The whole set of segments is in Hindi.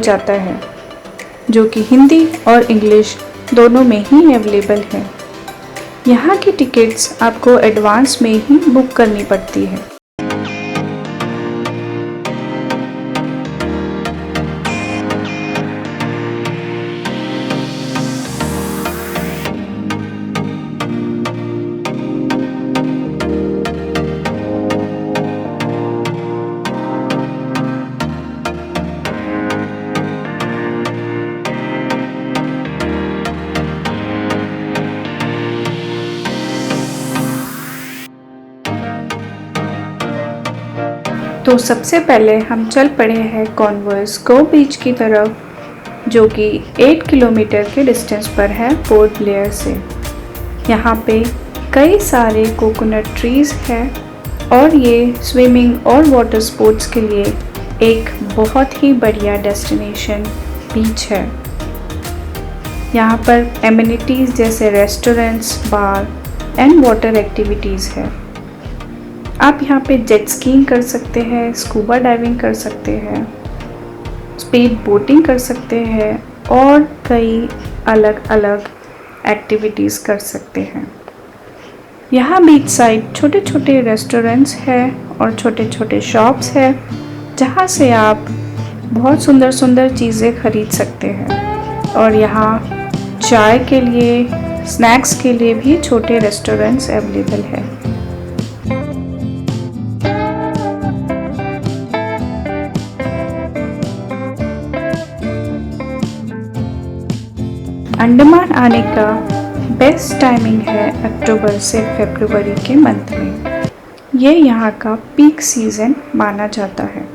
जाता है, जो कि हिंदी और इंग्लिश दोनों में ही अवेलेबल है। यहाँ की टिकट्स आपको एडवांस में ही बुक करनी पड़ती है। तो सबसे पहले हम चल पड़े हैं कॉन्वर्स कोव बीच की तरफ, जो कि 8 किलोमीटर के डिस्टेंस पर है पोर्ट ब्लेयर से। यहाँ पे कई सारे कोकोनट ट्रीज़ हैं और ये स्विमिंग और वाटर स्पोर्ट्स के लिए एक बहुत ही बढ़िया डेस्टिनेशन बीच है। यहाँ पर एमिनिटीज़ जैसे restaurants, bar and water activities है। आप यहाँ पे जेट स्कीइंग कर सकते हैं, स्कूबा डाइविंग कर सकते हैं, स्पीड बोटिंग कर सकते हैं और कई अलग अलग एक्टिविटीज़ कर सकते हैं। यहाँ बीच साइड छोटे छोटे रेस्टोरेंट्स हैं और छोटे छोटे शॉप्स हैं, जहाँ से आप बहुत सुंदर सुंदर चीज़ें खरीद सकते हैं। और यहाँ चाय के लिए, स्नैक्स के लिए भी छोटे रेस्टोरेंट्स अवेलेबल है। अंडमान आने का बेस्ट टाइमिंग है अक्टूबर से फरवरी के मंथ में। ये यहाँ का पीक सीज़न माना जाता है।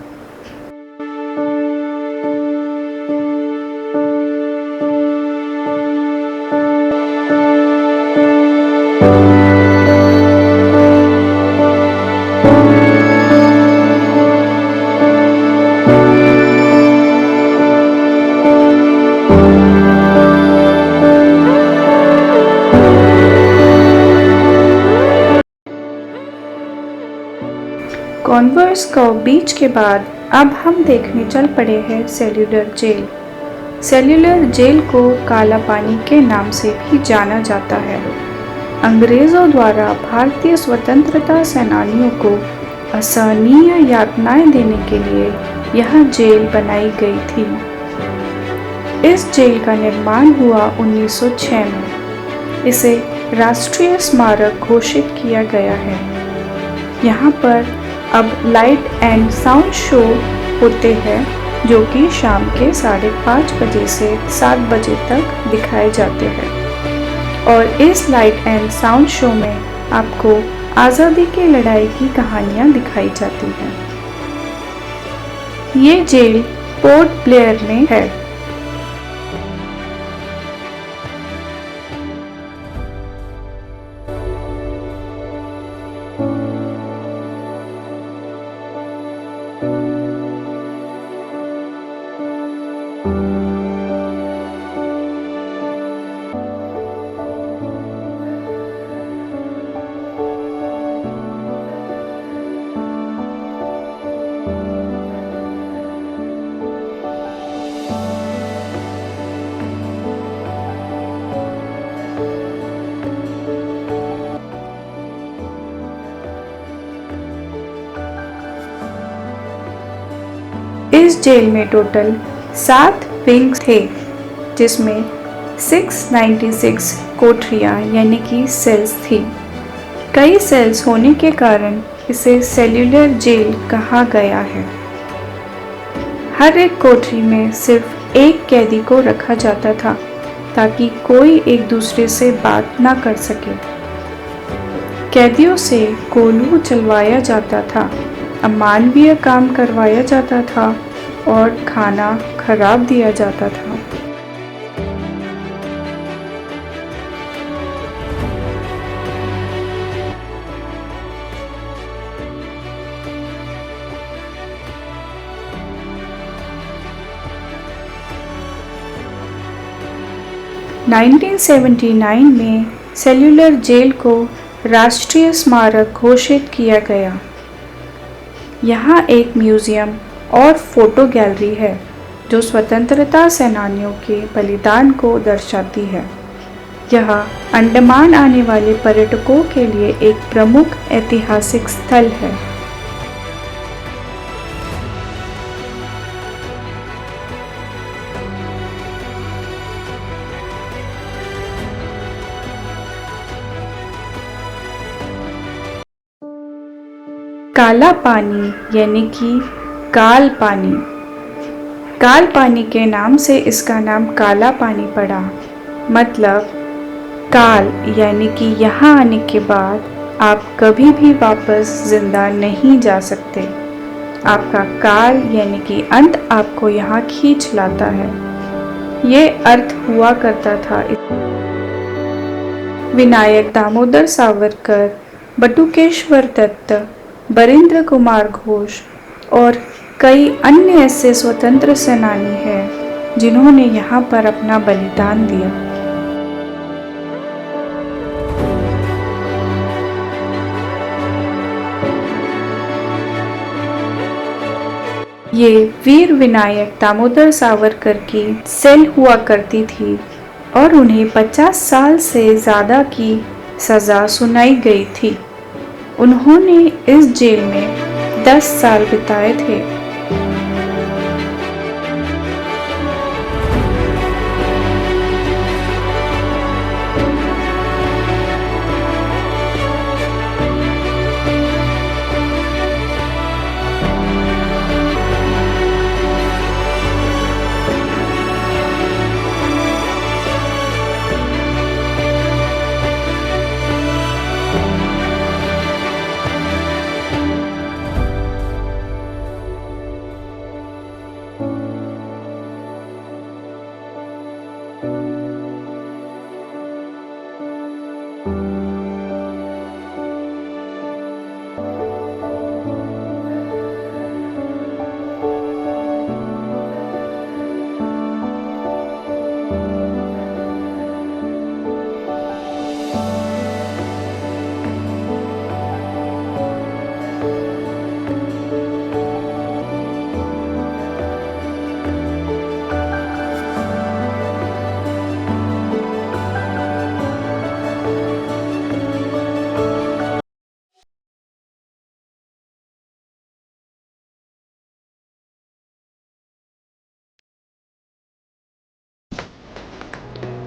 कॉन्वर्स कोव बीच के बाद अब हम देखने चल पड़े हैं सेल्युलर जेल। सेल्युलर जेल को काला पानी के नाम से भी जाना जाता है। अंग्रेज़ों द्वारा भारतीय स्वतंत्रता सेनानियों को असहनीय यातनाएं देने के लिए यह जेल बनाई गई थी। इस जेल का निर्माण हुआ 1906 में। इसे राष्ट्रीय स्मारक घोषित किया गया है। यहाँ पर अब लाइट एंड साउंड शो होते हैं, जो कि शाम के 5:30 बजे से 7 बजे तक दिखाए जाते हैं। और इस लाइट एंड साउंड शो में आपको आज़ादी की लड़ाई की कहानियाँ दिखाई जाती हैं। ये जेल पोर्ट ब्लेयर में है। इस जेल में टोटल 7 विंग्स थे, जिसमें 696 कोठरियाँ यानी कि सेल्स थी। कई सेल्स होने के कारण इसे सेल्युलर जेल कहा गया है। हर एक कोठरी में सिर्फ एक कैदी को रखा जाता था, ताकि कोई एक दूसरे से बात ना कर सके। कैदियों से कोल्हू चलवाया जाता था, अमानवीय काम करवाया जाता था और खाना खराब दिया जाता था। नाइनटीन 1979 में सेल्युलर जेल को राष्ट्रीय स्मारक घोषित किया गया। यहाँ एक म्यूज़ियम और फोटो गैलरी है, जो स्वतंत्रता सेनानियों के बलिदान को दर्शाती है। यह अंडमान आने वाले पर्यटकों के लिए एक प्रमुख ऐतिहासिक स्थल है। काला पानी यानी कि काल पानी। काल पानी के नाम से इसका नाम काला पानी पड़ा। मतलब काल यानी कि यहाँ आने के बाद आप कभी भी वापस जिंदा नहीं जा सकते। आपका काल यानी कि अंत आपको यहाँ खींच लाता है। ये अर्थ हुआ करता था। विनायक दामोदर सावरकर, बटुकेश्वर दत्त, बरिंद्र कुमार घोष और कई अन्य ऐसे स्वतंत्र सेनानी हैं जिन्होंने यहाँ पर अपना बलिदान दिया। ये वीर विनायक दामोदर सावरकर की सेल हुआ करती थी और उन्हें 50 साल से ज़्यादा की सज़ा सुनाई गई थी। उन्होंने इस जेल में 10 साल बिताए थे।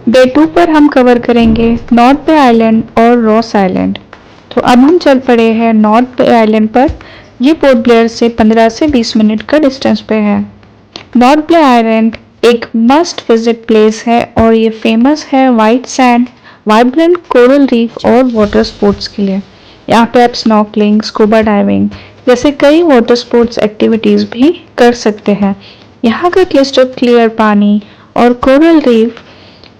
डे 2 पर हम कवर करेंगे नॉर्थ बे आइलैंड और रॉस आइलैंड। तो अब हम चल पड़े हैं नॉर्थ बे आइलैंड पर। ये पोर्ट ब्लेयर से 15 से 20 मिनट का डिस्टेंस पे है। नॉर्थ बे आइलैंड एक मस्ट विजिट प्लेस है और ये फेमस है white sand, vibrant coral reef और वाटर स्पोर्ट्स के लिए। यहाँ पे आप स्नॉर्कलिंग, स्कूबा डाइविंग जैसे कई वाटर स्पोर्ट्स एक्टिविटीज़ भी कर सकते हैं। यहाँ का क्लिस्टर क्लियर पानी और कोरल रीफ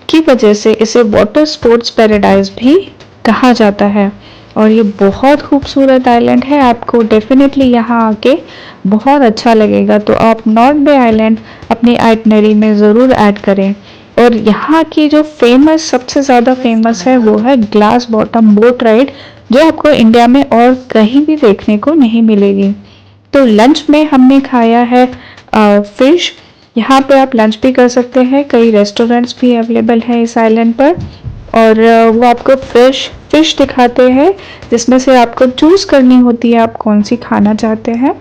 की वजह से इसे वाटर स्पोर्ट्स पैराडाइज भी कहा जाता है और ये बहुत खूबसूरत आइलैंड है। आपको डेफिनेटली यहाँ आके बहुत अच्छा लगेगा। तो आप नॉर्थ बे आइलैंड अपनी आइटनरी में ज़रूर ऐड करें। और यहाँ की जो फेमस सबसे ज़्यादा फेमस है वो है ग्लास बॉटम बोट राइड, जो आपको इंडिया में और कहीं भी देखने को नहीं मिलेगी। तो लंच में हमने खाया है फिश। यहाँ पे आप लंच भी कर सकते हैं। कई रेस्टोरेंट्स भी अवेलेबल हैं इस आइलैंड पर और वो आपको फिश दिखाते हैं जिसमें से आपको चूज़ करनी होती है आप कौन सी खाना चाहते हैं।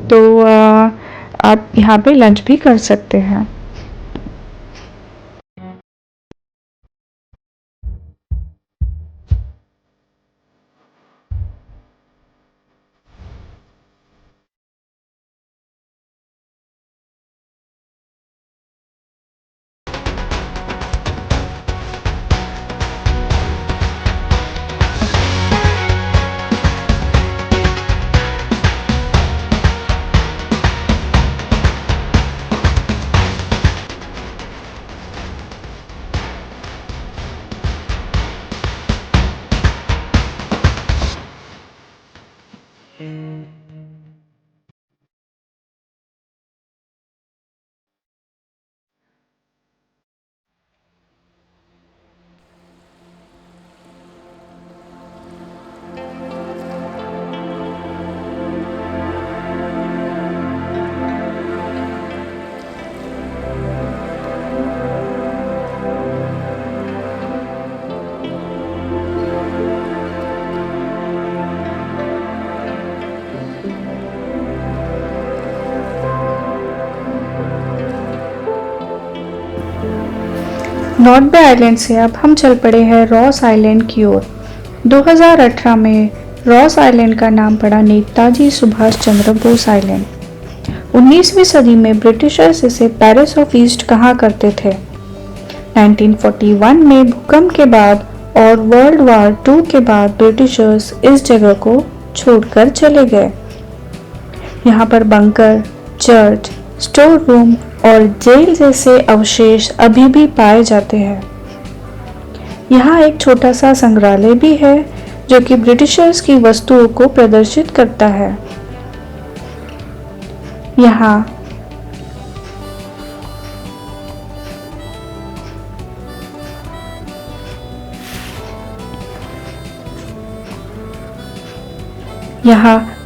तो आप यहाँ पे लंच भी कर सकते हैं। नॉर्थ बे आइलैंड से अब हम चल पड़े हैं रॉस आइलैंड की ओर। 2018 में रॉस आइलैंड का नाम पड़ा नेताजी सुभाष चंद्र बोस आइलैंड। 19वीं सदी में ब्रिटिशर्स इसे पेरिस ऑफ ईस्ट कहा करते थे। 1941 में भूकंप के बाद और वर्ल्ड वार 2 के बाद ब्रिटिशर्स इस जगह को छोड़कर चले गए। यहाँ पर बंकर, चर्च, स्टोर रूम और जेल जैसे अवशेष अभी भी पाए जाते हैं। यहाँ एक छोटा सा संग्रहालय भी है जो कि ब्रिटिशर्स की वस्तुओं को प्रदर्शित करता है। यहाँ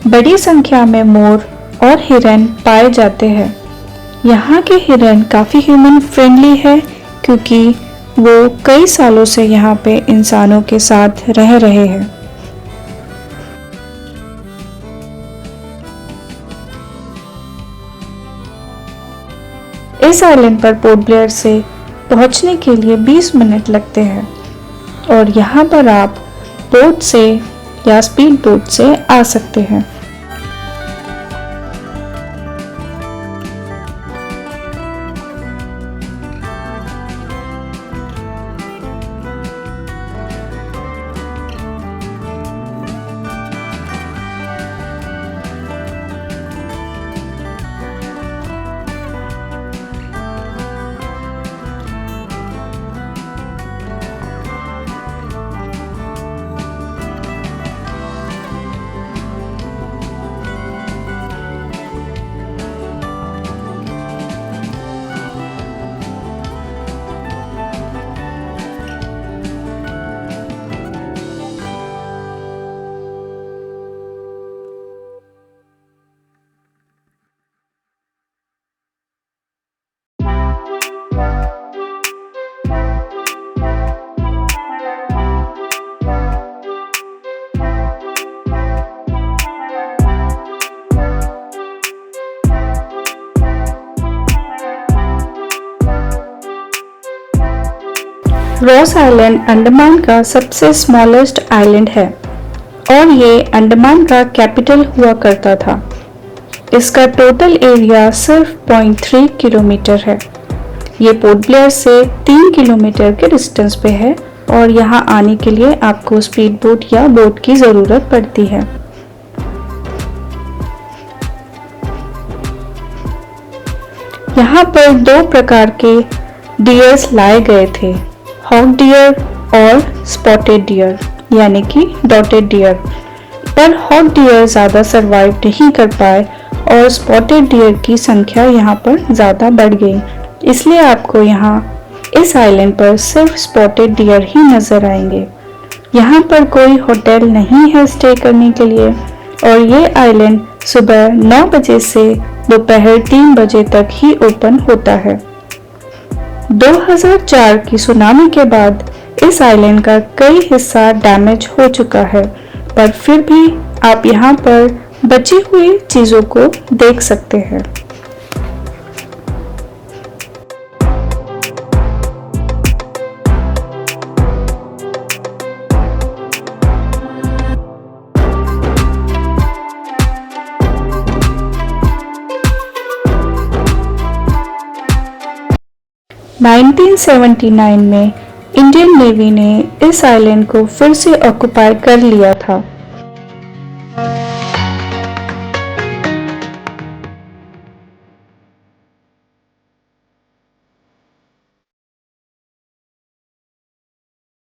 बड़ी संख्या में मोर और हिरन पाए जाते हैं। यहाँ के हिरन काफ़ी ह्यूमन फ्रेंडली है क्योंकि वो कई सालों से यहाँ पे इंसानों के साथ रह रहे हैं। इस आइलैंड पर पोर्ट ब्लेयर से पहुँचने के लिए 20 मिनट लगते हैं और यहाँ पर आप बोट से या स्पीड बोट से आ सकते हैं। रॉस आइलैंड अंडमान का सबसे स्मॉलेस्ट आइलैंड है और ये अंडमान का कैपिटल हुआ करता था। इसका टोटल एरिया सिर्फ 0.3 किलोमीटर है। ये पोर्ट ब्लेयर से 3 किलोमीटर के डिस्टेंस पे है और यहाँ आने के लिए आपको स्पीड बोट या बोट की ज़रूरत पड़ती है। यहाँ पर 2 प्रकार के डियर्स लाए गए थे, हॉक डियर और स्पॉटेड डियर यानी कि डॉटेड डियर। पर हॉक डियर ज़्यादा सरवाइव नहीं कर पाए और स्पॉटेड डियर की संख्या यहाँ पर ज़्यादा बढ़ गई, इसलिए आपको यहाँ इस आइलैंड पर सिर्फ स्पॉटेड डियर ही नज़र आएंगे। यहाँ पर कोई होटल नहीं है स्टे करने के लिए और ये आइलैंड सुबह 9 बजे से दोपहर 3 बजे तक ही ओपन होता है। 2004 की सुनामी के बाद इस आइलैंड का कई हिस्सा डैमेज हो चुका है, पर फिर भी आप यहाँ पर बची हुई चीज़ों को देख सकते हैं। नाइनटीन 1979 में इंडियन नेवी ने इस आइलैंड को फिर से ऑक्युपाई कर लिया था।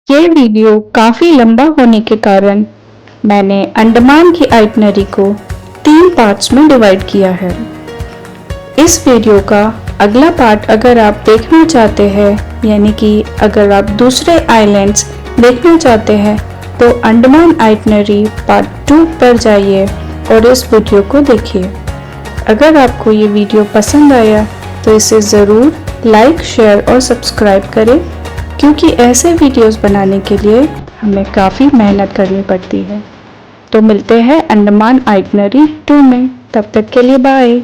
ये वीडियो काफी लंबा होने के कारण मैंने अंडमान की आइटनरी को 3 पार्ट्स में डिवाइड किया है। इस वीडियो का अगला पार्ट अगर आप देखना चाहते हैं, यानी कि अगर आप दूसरे आइलैंड्स देखना चाहते हैं, तो अंडमान आइटनरी पार्ट 2 पर जाइए और इस वीडियो को देखिए। अगर आपको ये वीडियो पसंद आया तो इसे ज़रूर लाइक, शेयर और सब्सक्राइब करें, क्योंकि ऐसे वीडियोस बनाने के लिए हमें काफ़ी मेहनत करनी पड़ती है। तो मिलते हैं अंडमान आइटनरी 2 में, तब तक के लिए bye.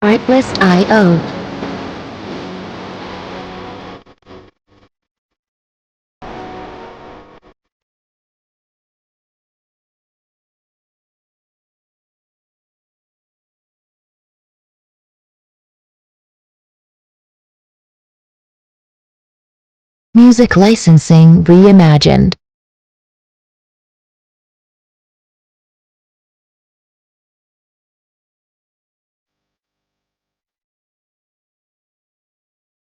Artlist.io. Music licensing reimagined.